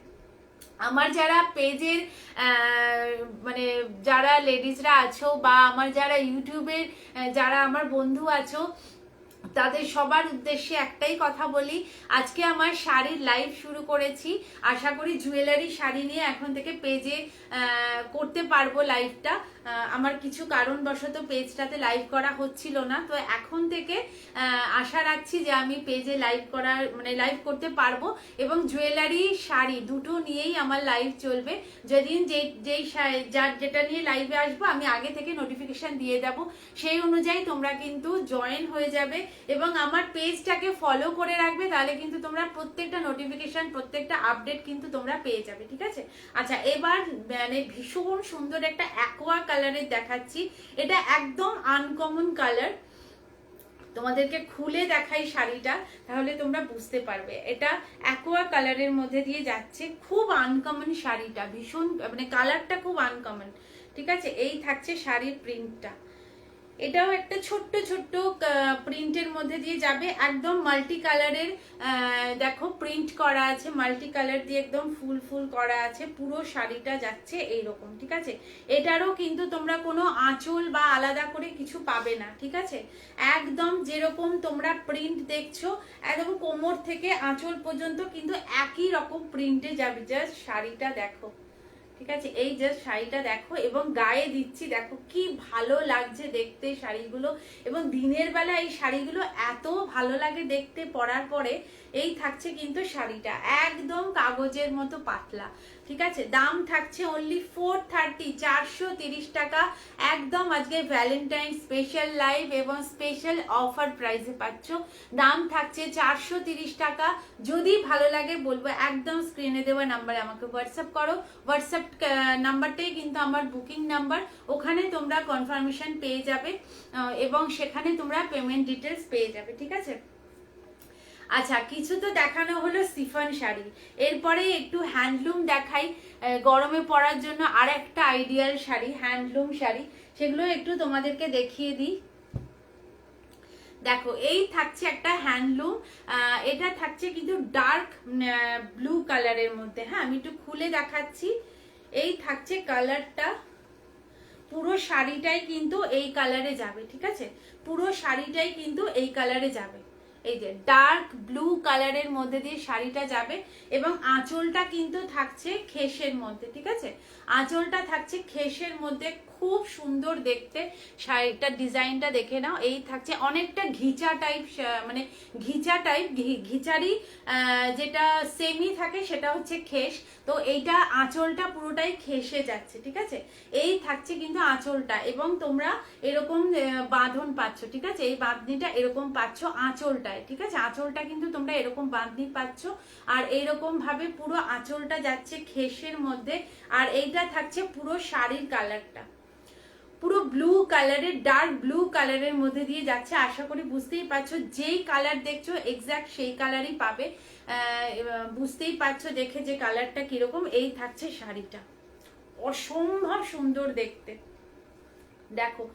আমার যারা পেজের মানে যারা লেডিসরা আছো, বা আমার যারা ইউটিউবের যারা আমার বন্ধু আছো, তাদের সবার উদ্দেশ্যে একটাই কথা বলি, আজকে আমার শাড়ির লাইভ শুরু করেছি, আশা করি জুয়েলারি শাড়ি নিয়ে এখন থেকে পেজে করতে পারবো লাইভটা। আমার কিছু কারণবশত পেজটাতে লাইভ করা হচ্ছিল না, তো এখন থেকে আশা রাখছি যে আমি পেজে লাইভ করার মানে লাইভ করতে পারবো, এবং জুয়েলারি শাড়ি দুটো নিয়েই আমার লাইভ চলবে। যেদিন যার যেটা নিয়ে লাইভে আসবো আমি আগে থেকে নোটিফিকেশন দিয়ে দেবো, সেই অনুযায়ী তোমরা কিন্তু জয়েন হয়ে যাবে এবং আমার পেজটাকে ফলো করে রাখবে, তাহলে কিন্তু তোমরা প্রত্যেকটা নোটিফিকেশন প্রত্যেকটা আপডেট কিন্তু তোমরা পেয়ে যাবে, ঠিক আছে? আচ্ছা এবার মানে ভীষণ সুন্দর একটা অ্যাকোয়া কালারের দেখাচ্ছি, এটা একদম আনকমন কালার, তোমাদেরকে খুলে দেখাই শাড়িটা তাহলে তোমরা বুঝতে পারবে। এটা অ্যাকোয়া কালারের মধ্যে দিয়ে যাচ্ছে, খুব আনকমন শাড়িটা, ভীষণ মানে কালারটা খুব আনকমন, ঠিক আছে? এই থাকছে শাড়ির প্রিন্টটা, এটাও একটা ছোট্ট ছোট্ট প্রিন্টের মধ্যে দিয়ে যাবে, একদম মাল্টি কালারের দেখো প্রিন্ট করা আছে, মাল্টি কালার দিয়ে একদম ফুল ফুল করা আছে, পুরো শাড়িটা যাচ্ছে এইরকম, ঠিক আছে? এটারও কিন্তু তোমরা কোনো আঁচল বা আলাদা করে কিছু পাবে না, ঠিক আছে? একদম যেরকম তোমরা প্রিন্ট দেখছো একদম কোমর থেকে আঁচল পর্যন্ত কিন্তু একই রকম প্রিন্টে যাবে, জাস্ট শাড়িটা দেখো ঠিক আছে, এই জাস্ট শাড়িটা দেখো এবং গায়ে দিচ্ছি, দেখো কি ভালো লাগছে দেখতে শাড়িগুলো। এবং দিনের বেলা এই শাড়িগুলো এত ভালো লাগে দেখতে পরার পরে। এই থাকছে কিন্তু শাড়িটা একদম কাগজের মতো পাতলা। ঠিক আছে, দাম থাকছে অনলি 430, 430 টাকা একদম। আজকে ভ্যালেন্টাইন স্পেশাল লাইভ এবং স্পেশাল অফার প্রাইসে পাচ্ছ। দাম থাকছে 430 টাকা। যদি ভালো লাগে বলবো একদম স্ক্রিনে দেওয়া নাম্বারে আমাকে হোয়াটসঅ্যাপ করো। হোয়াটসঅ্যাপ নাম্বারটাই কিন্তু আমার বুকিং নাম্বার, ওখানে তোমরা কনফার্মেশন পেয়ে যাবে এবং সেখানে তোমরা পেমেন্ট ডিটেলস পেয়ে যাবে। ঠিক আছে, আচ্ছা কিছু তো দেখানো হলো শিফন শাড়ি, এরপরে একটু হ্যান্ডলুম দেখাই। গরমে পরার জন্য আর একটা আইডিয়াল শাড়ি, হ্যান্ডলুম শাড়ি, সেগুলো একটু তোমাদেরকে দেখিয়ে দিই। দেখো এই থাকছে একটা হ্যান্ডলুম, এটা থাকছে কিন্তু ডার্ক ব্লু কালারের মধ্যে। হ্যাঁ, আমি একটু খুলে দেখাচ্ছি। এই থাকছে কালারটা, পুরো শাড়িটাই কিন্তু এই কালারে যাবে। ঠিক আছে, পুরো শাড়িটাই কিন্তু এই কালারে যাবে। এই যে ডার্ক ব্লু কালারের মধ্যে দিয়ে শাড়িটা যাবে এবং আঁচলটা কিন্তু থাকছে খেসের মধ্যে। ঠিক আছে, আঁচলটা থাকছে খেসের মধ্যে, খুব সুন্দর দেখতে শাড়িটার ডিজাইনটা দেখে নাও। এই থাকছে অনেকটা ঘিচা টাইপ, মানে ঘিচা টাইপ, ঘিচারি যেটা সেমি থাকে সেটা হচ্ছে খেস। তো এইটা আঁচলটা পুরোটাই খেসে যাচ্ছে। ঠিক আছে, এই থাকছে কিন্তু আঁচলটা এবং তোমরা এরকম বাঁধন পাচ্ছ। ঠিক আছে, এই বাঁধনিটা এরকম পাচ্ছ আঁচলটায়। ঠিক আছে, আঁচলটা কিন্তু তোমরা এরকম বাঁধনি পাচ্ছ আর এইরকম ভাবে পুরো আঁচলটা যাচ্ছে খেসের মধ্যে। আর এইটা থাকছে পুরো শাড়ির কালারটা পুরো ব্লু কালারের, ডার্ক ব্লু কালারের মধ্যে দিয়ে যাচ্ছে। আশা করি বুঝতেই পারছো, যেই কালার দেখছো এক্স্যাক্ট সেই কালারই পাবে। বুঝতেই পারছো দেখে যে কালারটা কিরকম। এই থাকছে শাড়িটা, অসম্ভব সুন্দর দেখতে। দেখো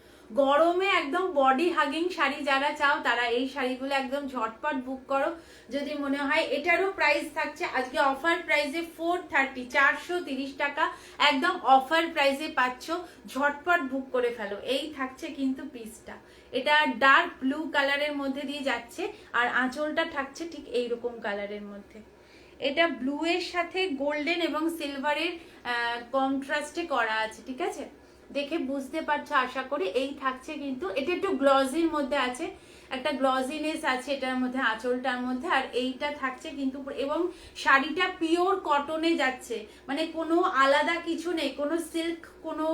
গরমে একদম বডি হাগিং শাড়ি যারা চাও তারা এই শাড়িগুলো একদম ঝটপট বুক করো যদি মনে হয়। এটারও প্রাইস থাকছে আজকে অফার প্রাইসে 430, 430 টাকা একদম অফার প্রাইসে পাচ্ছ। ঝটপট বুক করে ফেলো। এই থাকছে কিন্তু পিসটা, এটা ডার্ক ব্লু কালারের মধ্যে দিয়ে যাচ্ছে আর আঁচলটা থাকছে ঠিক এইরকম কালারের মধ্যে। এটা ব্লু এর সাথে গোল্ডেন এবং সিলভারের কন্ট্রাস্টে করা আছে। ঠিক আছে, দেখে বুঝতে পারছো আশা করি। এই থাকছে কিন্তু এটা একটু গ্লজির মধ্যে আছে, একটা গ্লজিনেস আছে এটার মধ্যে, আঁচলটার মধ্যে। আর এইটা থাকছে কিন্তু এবং শাড়িটা পিওর কটনে যাচ্ছে, মানে কোনো আলাদা কিছু নেই, কোনো সিল্ক কোনো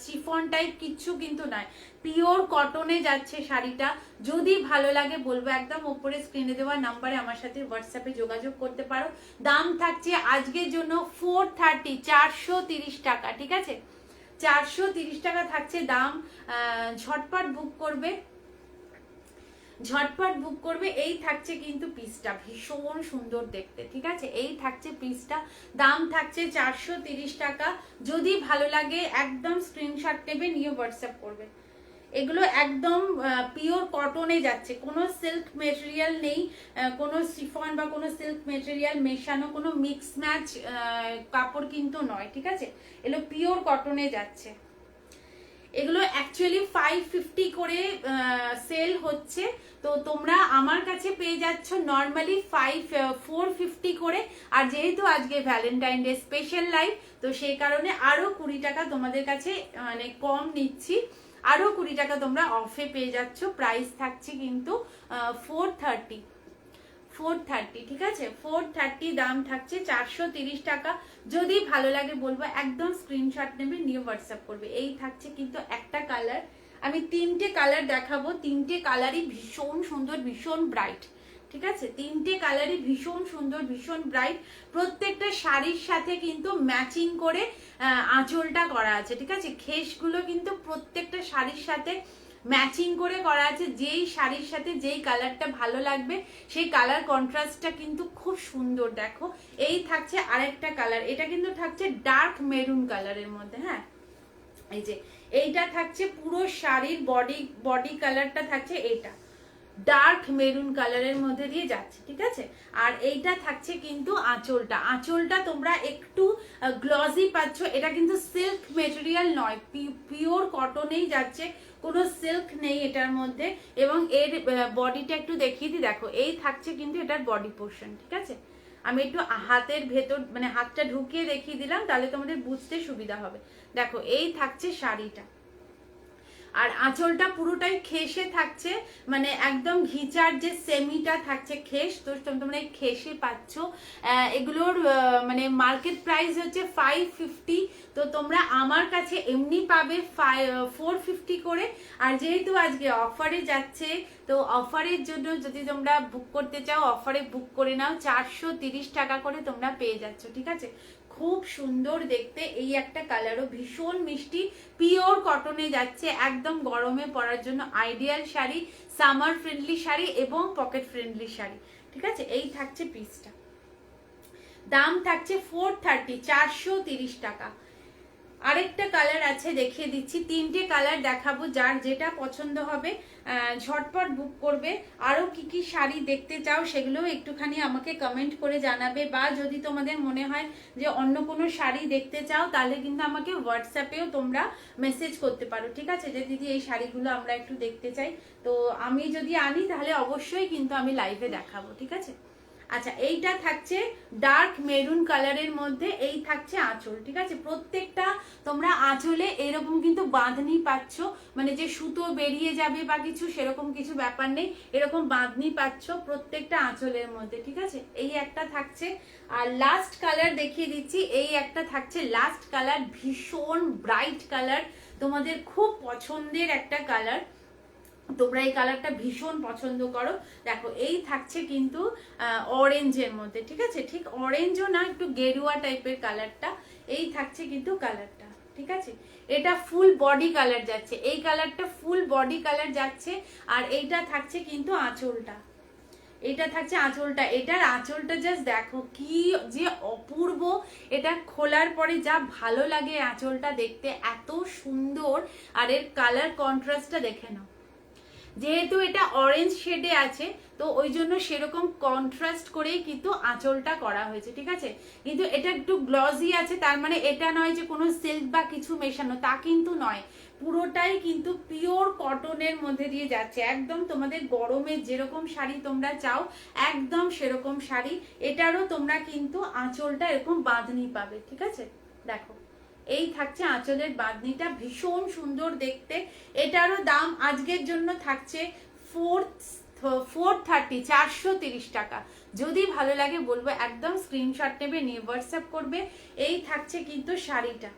শিফন টাইপ কিচ্ছু কিন্তু নয়, পিওর কটনে যাচ্ছে শাড়িটা। যদি ভালো লাগে বলবো একদম উপরে স্ক্রিনে দেওয়া নাম্বারে আমার সাথে হোয়াটসঅ্যাপে যোগাযোগ করতে পারো। দাম থাকছে আজকের জন্য 430, 430 টাকা। ঠিক আছে, 430 টাকা থাকছে দাম। ঝটপট বুক করবে, ঝটপট বুক করবে। এই থাকছে কিন্তু পিসটা ভীষণ সুন্দর দেখতে। ঠিক আছে, এই থাকছে পিসটা, দাম থাকছে 430 টাকা। যদি ভালো লাগে একদম স্ক্রিনশট নেবে, নিয়ে হোয়াটসঅ্যাপ করবে। এগুলো একদম পিওর কটনে যাচ্ছে, কোনো সিল্ক মেটেরিয়াল নেই, কোনো শিফন বা কোনো সিল্ক মেটেরিয়াল মেশানো, কোনো মিক্স ম্যাচ কাপড় কিন্তু নয়। ঠিক আছে, এগুলো পিওর কটনে যাচ্ছে। এগুলো অ্যাকচুয়ালি 550 করে সেল হচ্ছে, তো তোমরা আমার কাছে পেয়ে যাচ্ছ নর্মালি 450 করে। আর যেহেতু আজকে ভ্যালেন্টাইন ডে স্পেশাল লাইভ, তো সেই কারণে আরো 20 টাকা তোমাদের কাছে মানে কম নিচ্ছি, আরো 20 টাকা তোমরা অফে পেয়ে যাচ্ছ। প্রাইস থাকছে কিন্তু 430। ঠিক আছে, 430 দাম থাকছে, 430 টাকা। যদি ভালো লাগে বলবো একদম স্ক্রিনশট নেবে, নিয়ে হোয়াটসঅ্যাপ করবে। এই থাকছে কিন্তু একটা কালার, আমি তিনটে কালার দেখাবো, তিনটে কালারই ভীষণ সুন্দর, ভীষণ ব্রাইট। ঠিক আছে, তিনটে কালারই ভীষণ সুন্দর, ভীষণ ব্রাইট। প্রত্যেকটা শাড়ির সাথে কিন্তু ম্যাচিং করে আঁচলটা করা আছে। ঠিক আছে, খেসগুলো কিন্তু প্রত্যেকটা শাড়ির সাথে ম্যাচিং করে করা আছে। যেই শাড়ির সাথে যেই কালারটা ভালো লাগবে সেই কালার কন্ট্রাস্টটা কিন্তু খুব সুন্দর। দেখো এই থাকছে আরেকটা কালার, এটা কিন্তু থাকছে ডার্ক মেরুন কালারের মধ্যে। হ্যাঁ, এই যে এইটা থাকছে পুরো শাড়ির বডি কালারটা থাকছে এটা ডার্ক মেরুন কালারের মধ্যে দিয়ে যাচ্ছে। ঠিক আছে, আর এইটা থাকছে কিন্তু আঁচলটা, আঁচলটা তোমরা একটু গ্লজি পাচ্ছ। এটা কিন্তু সিল্ক মেটেরিয়াল নয়, পিওর কটনেই যাচ্ছে, কোনো সিল্ক নেই এটার মধ্যে। এবং এর বডিটা একটু দেখিয়ে দিই, দেখো এই থাকছে কিন্তু এটার বডি পোর্শন। ঠিক আছে, আমি একটু হাতের ভেতর মানে হাতটা ঢুকিয়ে দেখিয়ে দিলাম, তাহলে তোমাদের বুঝতে সুবিধা হবে। দেখো এই থাকছে শাড়িটা, আর আঁচলটা পুরোটাই খেসে থাকছে, মানে একদম ঘিচার যে সেমিটা থাকছে খেস, তো তোমরা এই খেসে পাচ্ছ। এগুলোর মানে মার্কেট প্রাইস হচ্ছে 550, তো তোমরা আমার কাছে এমনি পাবে 450 করে। আর যেহেতু আজকে অফারে যাচ্ছে, তো অফারের জন্য যদি তোমরা বুক করতে চাও অফারে বুক করে নাও, 430 টাকা করে তোমরা পেয়ে যাচ্ছ, ঠিক আছে। খুব সুন্দর দেখতে, এই একটা কালারও ভীষণ মিষ্টি, পিওর কটনে যাচ্ছে, একদম গরমে পরার জন্য ideal sari, summer friendly sari এবং পকেট ফ্রেন্ডলি শাড়ি, ঠিক আছে। এই থাকছে পিসটা, দাম থাকছে 430, 430 টাকা। আরেকটা কালার আছে দেখিয়ে দিচ্ছি, তিনটে কালার দেখাবো, যার যেটা পছন্দ হবে ঝটপট বুক করবে। আরো কি কি শাড়ি দেখতে চাও সেগুলো একটুখানি আমাকে কমেন্ট করে জানাবে, বা যদি তোমাদের মনে হয় যে অন্য কোনো শাড়ি দেখতে চাও তাহলে কিন্তু আমাকে হোয়াটসঅ্যাপেও তোমরা মেসেজ করতে পারো, ঠিক আছে, যে দিদি এই শাড়িগুলো আমরা একটু দেখতে চাই। তো আমি যদি আনি তাহলে অবশ্যই কিন্তু আমি লাইভে দেখাবো, ঠিক আছে। আচ্ছা, এইটা থাকছে ডার্ক মেরুন কালারের মধ্যে, এই থাকছে আঁচল, ঠিক আছে। প্রত্যেকটা তোমরা আঁচলে এরকম কিন্তু বাঁধনি পাচ্ছ, মানে যে সুতো বেরিয়ে যাবে বা কিছু সেরকম কিছু ব্যাপার নেই, এরকম বাঁধনি পাচ্ছ প্রত্যেকটা আঁচলের মধ্যে, ঠিক আছে। এই একটা থাকছে, আর লাস্ট কালার দেখিয়ে দিচ্ছি, এই একটা থাকছে লাস্ট কালার, ভীষণ ব্রাইট কালার, তোমাদের খুব পছন্দের একটা কালার, তোমরা এই কালারটা ভীষণ পছন্দ করো। দেখো এই থাকছে কিন্তু অরেঞ্জের মধ্যে, ঠিক আছে, ঠিক অরেঞ্জও না, একটু গেরুয়া টাইপের কালারটা, এই থাকছে কিন্তু কালারটা, ঠিক আছে। এটা ফুল বডি কালার যাচ্ছে, এই কালারটা ফুল বডি কালার যাচ্ছে। আর এইটা থাকছে কিন্তু আঁচলটা, এটা থাকছে আঁচলটা, এটার আঁচলটা জাস্ট দেখো কি যে অপূর্ব, এটা খোলার পরে যা ভালো লাগে আঁচলটা দেখতে, এত সুন্দর। আর এর কালার কন্ট্রাস্টটা দেখে নাও, যেহেতু এটা অরেঞ্জ শেডে আছে তো ওই জন্য সেরকম কন্ট্রাস্ট করেই কিন্তু আঁচলটা করা হয়েছে, ঠিক আছে। কিন্তু এটা একটু গ্লসি আছে, তার মানে এটা নয় যে কোনো সিল্ক বা কিছু মেশানো, তা কিন্তু নয়, পুরোটাই কিন্তু পিওর কটনের মধ্যে দিয়ে যাচ্ছে, একদম তোমাদের গরমে যেরকম শাড়ি তোমরা চাও একদম সেরকম শাড়ি। এটারও তোমরা কিন্তু আঁচলটা এরকম বাঁধনি পাবে, ঠিক আছে। দেখো এই থাকছে আঁচলের বাঁধনিটা, ভীষণ সুন্দর দেখতে। এটারও দাম আজকের জন্য থাকছে 430, 430 টাকা। যদি ভালো লাগে বলবো একদম স্ক্রিনশট নেবে, নিয়ে হোয়াটসঅ্যাপ করবে। এই থাকছে কিন্তু শাড়িটা,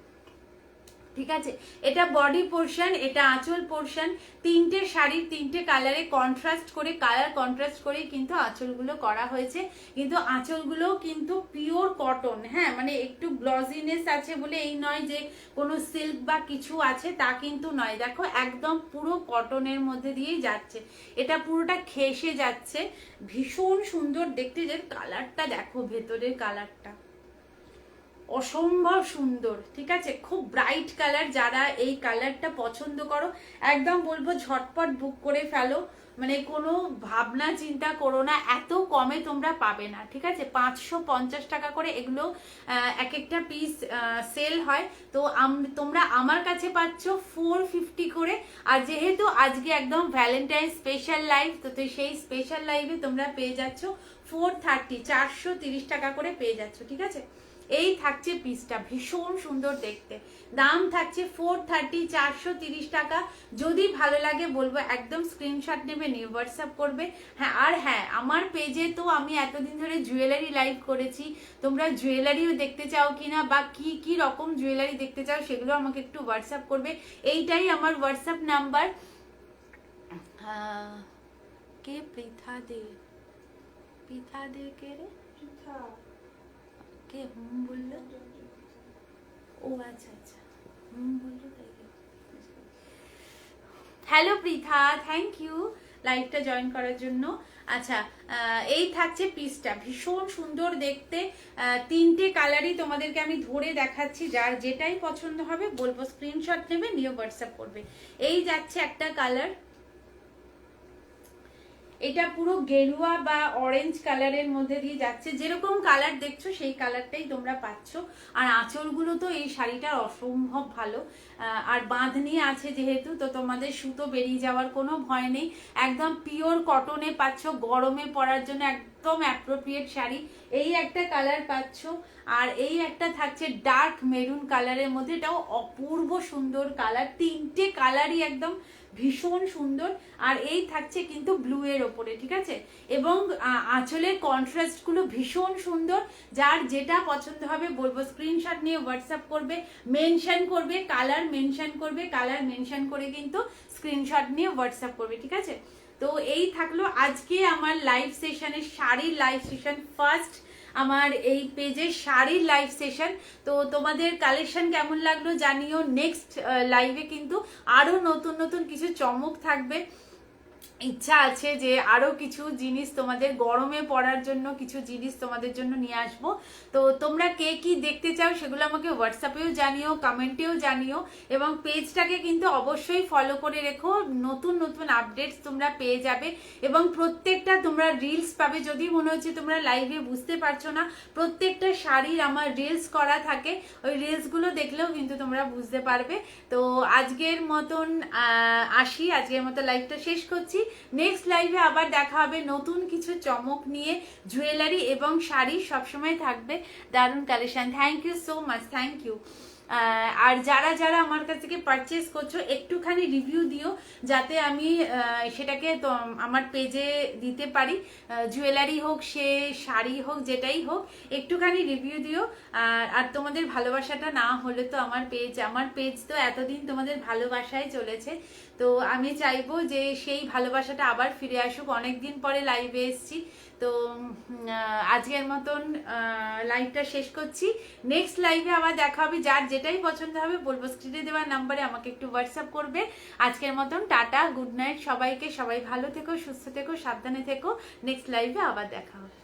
ঠিক আছে। এটা বডি পোর্শন, এটা আঁচল পোর্শন, তিনটে শাড়ির তিনটে কালারে কন্ট্রাস্ট করে, কালার কন্ট্রাস্ট করে কিন্তু আঁচলগুলো করা হয়েছে। কিন্তু আঁচলগুলোও কিন্তু পিওর কটন, হ্যাঁ, মানে একটু গ্লজিনেস আছে বলে এই নয় যে কোনো সিল্ক বা কিছু আছে, তা কিন্তু নয়। দেখো একদম পুরো কটনের মধ্যে দিয়েই যাচ্ছে, এটা পুরোটা খেসে যাচ্ছে, ভীষণ সুন্দর দেখতে। যে কালারটা দেখো, ভেতরের কালারটা অসম্ভব সুন্দর, ঠিক আছে, খুব ব্রাইট কালার। যারা এই কালারটা পছন্দ করো একদম বলবো ঝটপট বুক করে ফেলো, মানে কোনো ভাবনা চিন্তা করো না, এত কমে তোমরা পাবে না, ঠিক আছে। 550 টাকা করে এগুলো এক একটা পিস সেল হয়, তো তোমরা আমার কাছে পাচ্ছ 450 করে। আর যেহেতু আজকে একদম ভ্যালেন্টাইন স্পেশাল লাইভ, তো সেই স্পেশাল লাইভে তোমরা পেয়ে যাচ্ছ 430, 430 টাকা করে পেয়ে যাচ্ছ, ঠিক আছে। এই থাকছে পিসটা, ভীষণ সুন্দর দেখতে, দাম থাকছে 430, 430 টাকা। যদি ভালো লাগে বলবো একদম স্ক্রিনশট নেবে, নিয়ে হোয়াটসঅ্যাপ করবে। হ্যাঁ, আর হ্যাঁ, আমার পেজে তো আমি এতদিন ধরে জুয়েলারি লাইভ করেছি, তোমরা জুয়েলারিও দেখতে চাও কিনা বা কি কি রকম জুয়েলারি দেখতে চাও সেগুলো আমাকে একটু হোয়াটসঅ্যাপ করবে। এইটাই আমার হোয়াটসঅ্যাপ নাম্বার। কে পৃথা দে, পৃথা দে কে রে, কে হুম বললো? ও আচ্ছা আচ্ছা, হুম বললো তাই। হ্যালো পৃথা, থ্যাংক ইউ লাইভটা জয়েন করার জন্য। আচ্ছা, এই থাকছে পিসটা, ভীষণ সুন্দর দেখতে, তিনটে কালারই তোমাদেরকে আমি ধরে দেখাচ্ছি, যার যেটাই পছন্দ হবে বলবো স্ক্রিনশট নেবে, নিয়ে হোয়াটসঅ্যাপ করবে। এই যাচ্ছে একটা কালার, এটা পুরো গেরুয়া বা অরেঞ্জ কালারের মধ্যে দিয়ে যাচ্ছে, যেরকম কালার দেখছো সেই কালারটাই তোমরা পাচ্ছ। আর আঁচলগুলো তো এই শাড়িটার অসম্ভব ভালো, আর বাঁধনি আছে যেহেতু, তো তোমাদের সুতো বেরিয়ে যাওয়ার কোনো ভয় নেই, একদম পিওর কটনে পাচ্ছ, গরমে পরার জন্য একদম একদম অ্যাপ্রোপ্রিয়েট শাড়ি। এই একটা কালার পাচ্ছ, আর এই একটা থাকছে ডার্ক মেরুন কালারের মধ্যে, এটাও অপূর্ব সুন্দর কালার, তিনটে কালারই একদম ভীষণ সুন্দর। আর এই থাকছে কিন্তু ব্লু এর ওপরে, ঠিক আছে। এবং আঁচলের কন্ট্রাস্ট গুলো ভীষণ সুন্দর। যার যেটা পছন্দ হবে বলবো স্ক্রিনশট নিয়ে হোয়াটসঅ্যাপ করবে, মেনশন করবে, কালার মেনশন করবে, কালার মেনশন করে কিন্তু স্ক্রিনশট নিয়ে হোয়াটসঅ্যাপ করবে, ঠিক আছে। তো এই থাকলো আজকে আমার লাইভ সেশনের শাড়ির লাইভ সেশন, ফার্স্ট আমার এই পেজের শাড়ির লাইভ সেশন। তো তোমাদের কালেকশন কেমন লাগলো জানিও। নেক্সট লাইভে কিন্তু আরো নতুন নতুন কিছু চমক থাকবে। ইচ্ছা আছে যে আরো কিছু জিনিস তোমাদের গরমে পড়ার জন্য কিছু জিনিস তোমাদের জন্য নিয়ে আসবো। তো তোমরা কে কি দেখতে চাও সেগুলো আমাকে হোয়াটসঅ্যাপেও জানিও, কমেন্টেও জানিও, এবং পেজটাকে কিন্তু অবশ্যই ফলো করে রেখো। নতুন নতুন আপডেটস তোমরা পেয়ে যাবে, এবং প্রত্যেকটা তোমরা রিলস পাবে। যদি মনে হচ্ছে তোমরা লাইভে বুঝতে পারছো না, প্রত্যেকটা শাড়ির আমার রিলস করা থাকে, ওই রিলসগুলো দেখলেও কিন্তু তোমরা বুঝতে পারবে। তো আজকের মতন আসি, আজকের মতো লাইভটা শেষ করছি। নেক্সট লাইভে আবার দেখা হবে নতুন কিছু চমক নিয়ে। জুয়েলারি এবং শাড়ি সবসময় থাকবে, দারুণ collection. Thank you so much, thank you. আর যারা যারা আমার কাছ থেকে পারচেস করছো একটুখানি রিভিউ দিও, যাতে আমি সেটাকে আমার পেজে দিতে পারি। জুয়েলারি হোক, সে শাড়ি হোক, যেটাই হোক, একটুখানি রিভিউ দিও। আর তোমাদের ভালোবাসাটা না হলে তো আমার পেজ তো এতদিন তোমাদের ভালোবাসায় চলেছে। তো আমি চাইবো যে সেই ভালোবাসাটা আবার ফিরে আসুক। অনেকদিন পরে লাইভে এসেছি। তো আজকের মতন লাইভটা শেষ করছি। নেক্সট লাইভে আবার দেখা হবে। যার যেটাই পছন্দ হবে বলবো স্ক্রিনে দেওয়া নাম্বারে আমাকে একটু হোয়াটসঅ্যাপ করবে। আজকের মতন টাটা, গুড নাইট সবাইকে। সবাই ভালো থেকো, সুস্থ থেকো, সাবধানে থেকো। নেক্সট লাইভে আবার দেখা হবে।